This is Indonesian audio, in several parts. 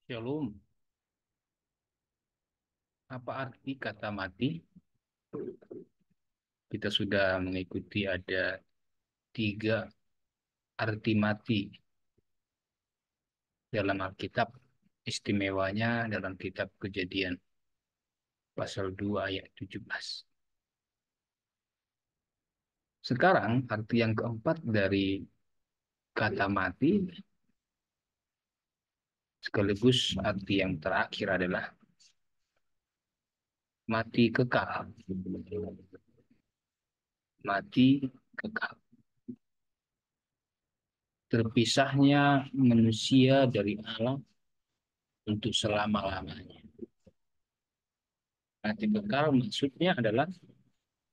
Shalom. Apa arti kata mati? Kita sudah mengikuti ada tiga arti mati dalam Alkitab. Istimewanya dalam kitab Kejadian pasal 2 ayat 17. Sekarang arti yang keempat dari kata mati sekaligus arti yang terakhir adalah mati kekal. Mati kekal. Terpisahnya manusia dari Allah untuk selama-lamanya. Mati kekal maksudnya adalah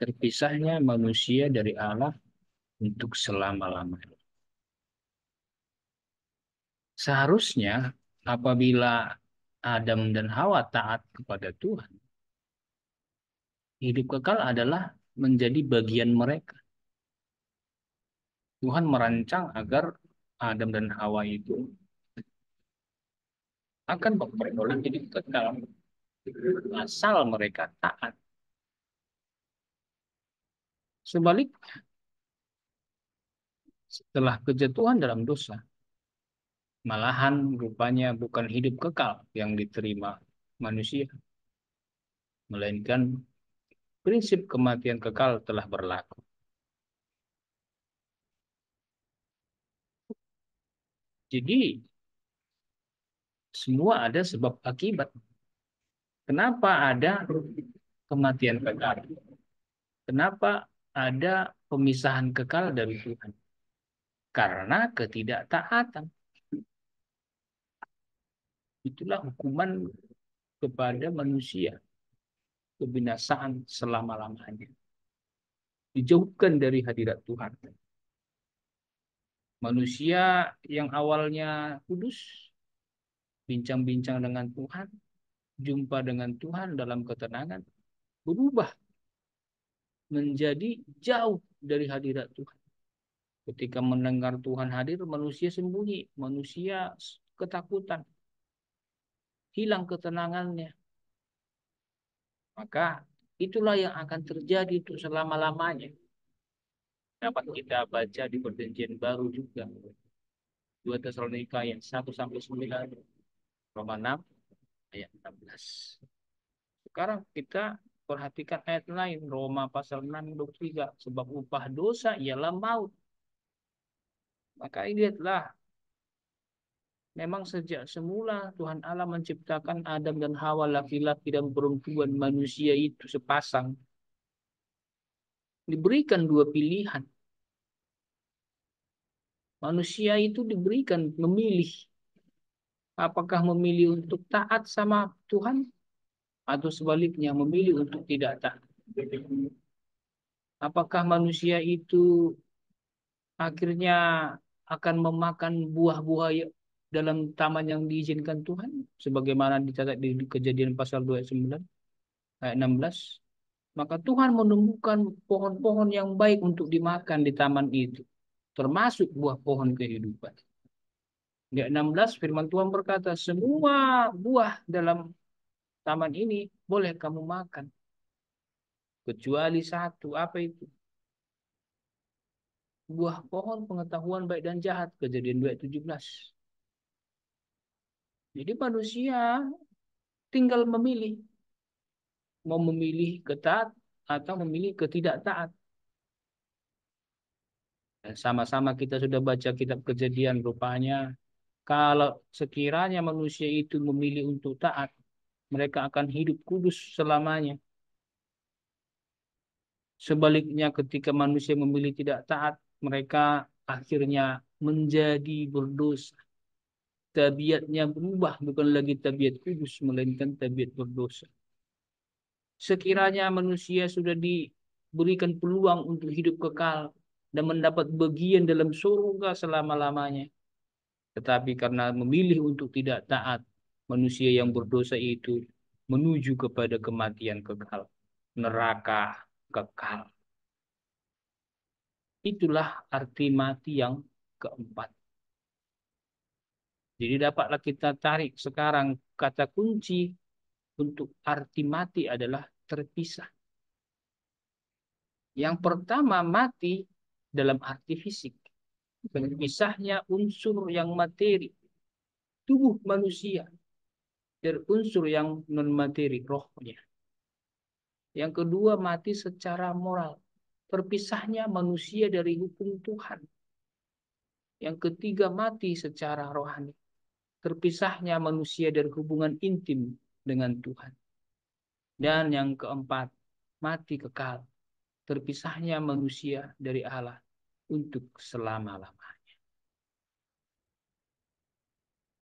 terpisahnya manusia dari Allah untuk selama-lamanya. Seharusnya apabila Adam dan Hawa taat kepada Tuhan, hidup kekal adalah menjadi bagian mereka. Tuhan merancang agar Adam dan Hawa itu akan memperoleh hidup kekal asal mereka taat. Sebaliknya, setelah kejatuhan dalam dosa, malahan rupanya bukan hidup kekal yang diterima manusia, melainkan prinsip kematian kekal telah berlaku. Jadi, semua ada sebab akibat. Kenapa ada kematian kekal? Kenapa ada pemisahan kekal dari Tuhan? Karena ketidaktaatan. Itulah hukuman kepada manusia. Kebinasaan selama-lamanya. Dijauhkan dari hadirat Tuhan. Manusia yang awalnya kudus, bincang-bincang dengan Tuhan, jumpa dengan Tuhan dalam ketenangan, berubah menjadi jauh dari hadirat Tuhan. Ketika mendengar Tuhan hadir, manusia sembunyi, manusia ketakutan, hilang ketenangannya. Maka itulah yang akan terjadi untuk selama-lamanya. Dapat kita baca di Perjanjian Baru juga. 2 Tesalonika ayat 1 sampai 9, Roma 6 ayat 16. Sekarang kita perhatikan ayat lain, Roma pasal 6 ayat 23, sebab upah dosa ialah maut. Maka lihatlah, memang sejak semula Tuhan Allah menciptakan Adam dan Hawa, laki-laki dan perempuan, manusia itu sepasang. Diberikan dua pilihan. Manusia itu diberikan memilih. Apakah memilih untuk taat sama Tuhan atau sebaliknya memilih untuk tidak taat. Apakah manusia itu akhirnya akan memakan buah-buah dalam taman yang diizinkan Tuhan, sebagaimana dicatat di Kejadian pasal 29 ayat 16. Maka Tuhan menumbuhkan pohon-pohon yang baik untuk dimakan di taman itu, termasuk buah pohon kehidupan. Di ayat 16 firman Tuhan berkata, semua buah dalam taman ini boleh kamu makan, kecuali satu. Apa itu? Buah pohon pengetahuan baik dan jahat. Kejadian 2 ayat 17. Jadi manusia tinggal memilih. Mau memilih ketaat atau memilih ketidaktaat. Dan sama-sama kita sudah baca kitab Kejadian, rupanya kalau sekiranya manusia itu memilih untuk taat, mereka akan hidup kudus selamanya. Sebaliknya ketika manusia memilih tidak taat, mereka akhirnya menjadi berdosa. Tabiatnya berubah, bukan lagi tabiat kudus, melainkan tabiat berdosa. Sekiranya manusia sudah diberikan peluang untuk hidup kekal dan mendapat bagian dalam surga selama-lamanya, tetapi karena memilih untuk tidak taat, manusia yang berdosa itu menuju kepada kematian kekal, neraka kekal. Itulah arti mati yang keempat. Jadi dapatlah kita tarik sekarang kata kunci untuk arti mati adalah terpisah. Yang pertama mati dalam arti fisik. Berpisahnya unsur yang materi, tubuh manusia, dari unsur yang non-materi, rohnya. Yang kedua mati secara moral. Terpisahnya manusia dari hukum Tuhan. Yang ketiga mati secara rohani. Terpisahnya manusia dari hubungan intim dengan Tuhan. Dan yang keempat, mati kekal. Terpisahnya manusia dari Allah untuk selama-lamanya.